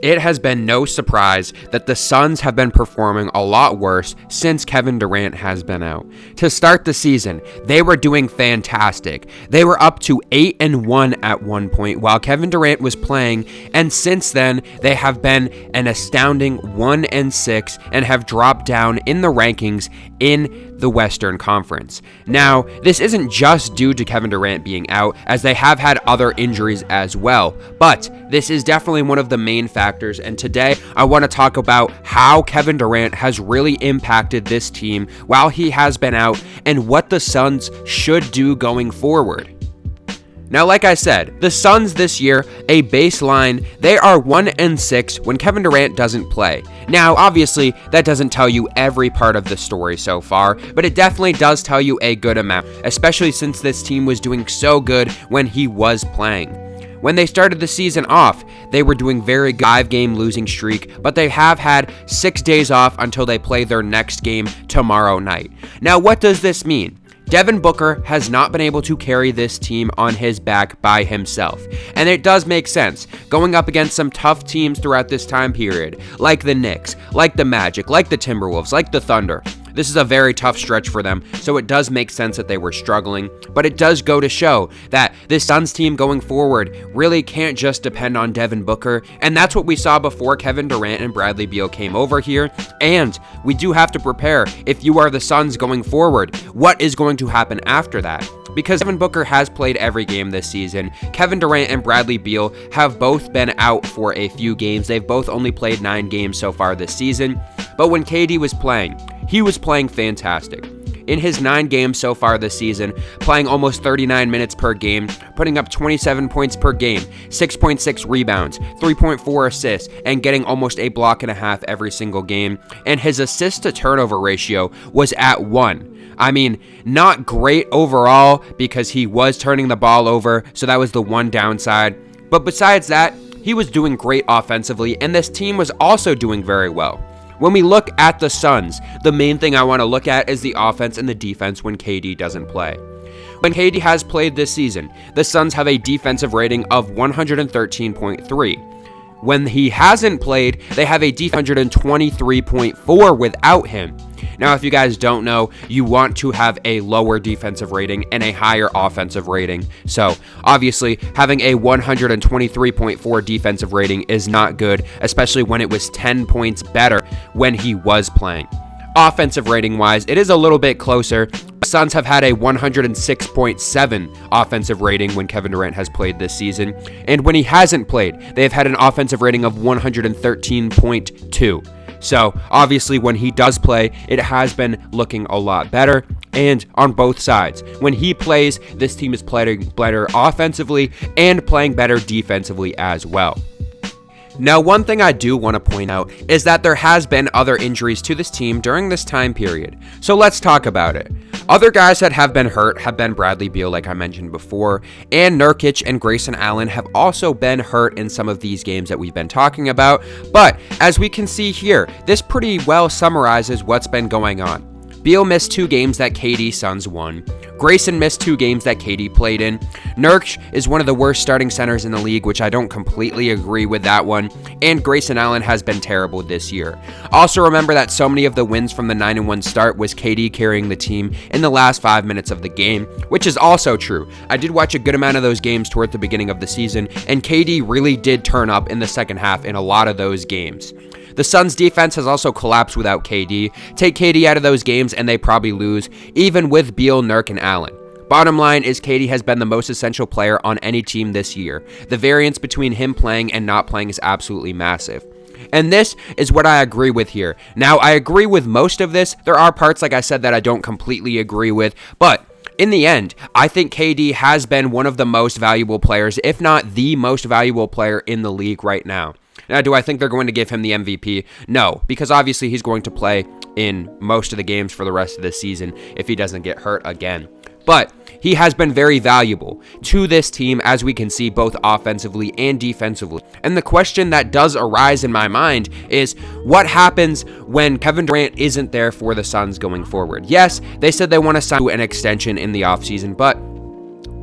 It has been no surprise that the Suns have been performing a lot worse since Kevin Durant has been out. To start the season, they were doing fantastic. They were up to 8-1 at one point while Kevin Durant was playing, and since then, they have been an astounding 1-6 and have dropped down in the rankings in the Western Conference. Now, this isn't just due to Kevin Durant being out, as they have had other injuries as well, but this is definitely one of the main factors, and today I want to talk about how Kevin Durant has really impacted this team while he has been out and what the Suns should do going forward. Now, like I said, the Suns this year, a baseline, they are 1-6 when Kevin Durant doesn't play. Now, obviously, that doesn't tell you every part of the story so far, but it definitely does tell you a good amount, especially since this team was doing so good when he was playing. When they started the season off, they were doing very good 5-game losing streak, but they have had 6 days off until they play their next game tomorrow night. Now, what does this mean? Devin Booker has not been able to carry this team on his back by himself. And it does make sense, going up against some tough teams throughout this time period, like the Knicks, like the Magic, like the Timberwolves, like the Thunder. This is a very tough stretch for them, so it does make sense that they were struggling, but it does go to show that this Suns team going forward really can't just depend on Devin Booker, and that's what we saw before Kevin Durant and Bradley Beal came over here, and we do have to prepare, if you are the Suns going forward, what is going to happen after that. Because Devin Booker has played every game this season, Kevin Durant and Bradley Beal have both been out for a few games. They've both only played 9 games so far this season, but when KD was playing, he was playing fantastic. In his 9 games so far this season, playing almost 39 minutes per game, putting up 27 points per game, 6.6 rebounds, 3.4 assists, and getting almost a block and a half every single game. And his assist to turnover ratio was at 1. I mean, not great overall because he was turning the ball over, so that was the one downside. But besides that, he was doing great offensively, and this team was also doing very well. When we look at the Suns, the main thing I want to look at is the offense and the defense when KD doesn't play. When KD has played this season, the Suns have a defensive rating of 113.3. When he hasn't played, they have a defensive 123.4 without him. Now, if you guys don't know, you want to have a lower defensive rating and a higher offensive rating. So, obviously, having a 123.4 defensive rating is not good, especially when it was 10 points better when he was playing. Offensive rating-wise, it is a little bit closer. The Suns have had a 106.7 offensive rating when Kevin Durant has played this season, and when he hasn't played, they've had an offensive rating of 113.2. So, obviously, when he does play, it has been looking a lot better, and on both sides. When he plays, this team is playing better offensively and playing better defensively as well. Now, one thing I do want to point out is that there has been other injuries to this team during this time period. So let's talk about it. Other guys that have been hurt have been Bradley Beal, like I mentioned before, and Nurkic and Grayson Allen have also been hurt in some of these games that we've been talking about. But as we can see here, this pretty well summarizes what's been going on. Beal missed 2 games that KD Suns won. Grayson missed 2 games that KD played in. Nurkic is one of the worst starting centers in the league, which I don't completely agree with that one. And Grayson Allen has been terrible this year. Also remember that so many of the wins from the 9-1 start was KD carrying the team in the last 5 minutes of the game, which is also true. I did watch a good amount of those games toward the beginning of the season, and KD really did turn up in the second half in a lot of those games. The Suns' defense has also collapsed without KD. Take KD out of those games and they probably lose, even with Beal, Nurk, and Allen. Bottom line is KD has been the most essential player on any team this year. The variance between him playing and not playing is absolutely massive. And this is what I agree with here. Now, I agree with most of this. There are parts, like I said, that I don't completely agree with, but in the end, I think KD has been one of the most valuable players, if not the most valuable player in the league right now. Now, do I think they're going to give him the MVP? No, because obviously he's going to play in most of the games for the rest of the season if he doesn't get hurt again. But he has been very valuable to this team, as we can see, both offensively and defensively. And the question that does arise in my mind is, what happens when Kevin Durant isn't there for the Suns going forward? Yes, they said they want to sign an extension in the offseason, but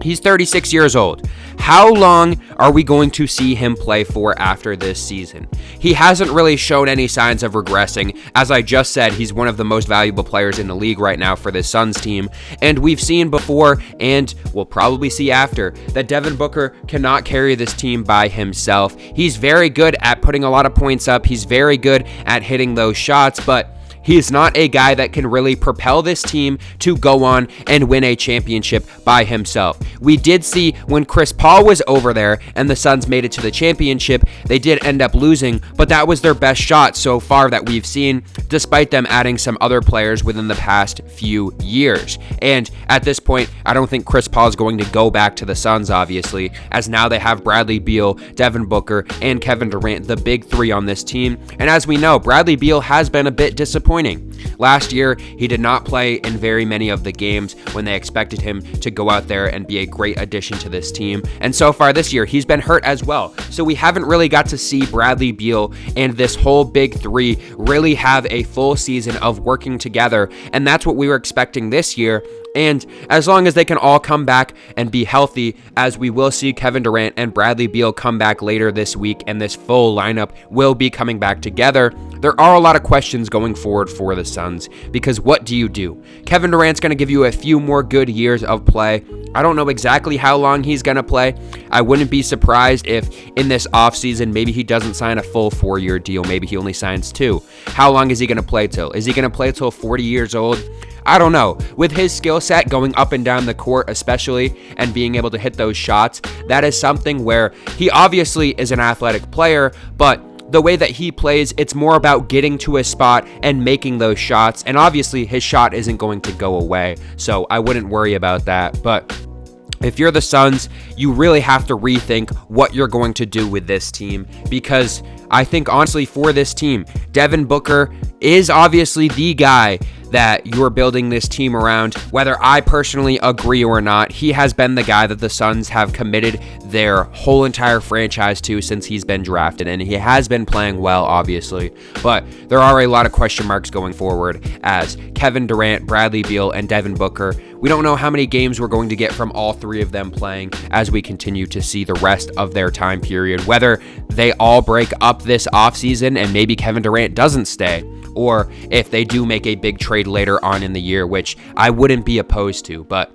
He's 36 years old. How long are we going to see him play for after this season? He hasn't really shown any signs of regressing. As I just said, he's one of the most valuable players in the league right now for this Suns team. And we've seen before, and we'll probably see after, that Devin Booker cannot carry this team by himself. He's very good at putting a lot of points up. He's very good at hitting those shots, but he's not a guy that can really propel this team to go on and win a championship by himself. We did see when Chris Paul was over there and the Suns made it to the championship, they did end up losing, but that was their best shot so far that we've seen, despite them adding some other players within the past few years. And at this point, I don't think Chris Paul is going to go back to the Suns, obviously, as now they have Bradley Beal, Devin Booker, and Kevin Durant, the big three on this team. And as we know, Bradley Beal has been a bit disappointing. Last year, he did not play in very many of the games when they expected him to go out there and be a great addition to this team. And so far this year, he's been hurt as well. So we haven't really got to see Bradley Beal and this whole big three really have a full season of working together. And that's what we were expecting this year. And as long as they can all come back and be healthy, as we will see Kevin Durant and Bradley Beal come back later this week, and this full lineup will be coming back together, there are a lot of questions going forward for the Suns, because what do you do? Kevin Durant's going to give you a few more good years of play. I don't know exactly how long he's going to play. I wouldn't be surprised if in this offseason, maybe he doesn't sign a full 4-year deal. Maybe he only signs 2. How long is he going to play till? Is he going to play till 40 years old? I don't know. With his skill set going up and down the court especially, and being able to hit those shots, that is something where he obviously is an athletic player, but the way that he plays, it's more about getting to a spot and making those shots, and obviously his shot isn't going to go away, so I wouldn't worry about that. But if you're the Suns, you really have to rethink what you're going to do with this team, because I think honestly for this team, Devin Booker is obviously the guy that you're building this team around. Whether I personally agree or not, he has been the guy that the Suns have committed their whole entire franchise to since he's been drafted, and he has been playing well, obviously, but there are a lot of question marks going forward as Kevin Durant, Bradley Beal, and Devin Booker. We don't know how many games we're going to get from all three of them playing as we continue to see the rest of their time period, whether they all break up this offseason and maybe Kevin Durant doesn't stay, or if they do make a big trade later on in the year, which I wouldn't be opposed to. But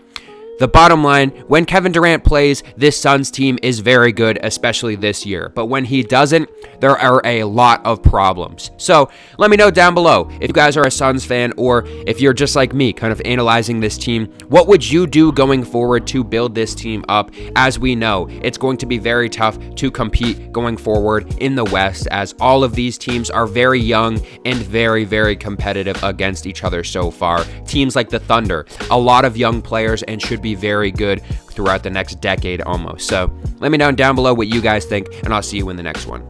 the bottom line, when Kevin Durant plays, this Suns team is very good, especially this year. But when he doesn't, there are a lot of problems. So let me know down below if you guys are a Suns fan, or if you're just like me, kind of analyzing this team. What would you do going forward to build this team up? As we know, it's going to be very tough to compete going forward in the West, as all of these teams are very young and very, very competitive against each other so far. Teams like the Thunder, a lot of young players, and should be very good throughout the next decade almost. So let me know down below what you guys think, and I'll see you in the next one.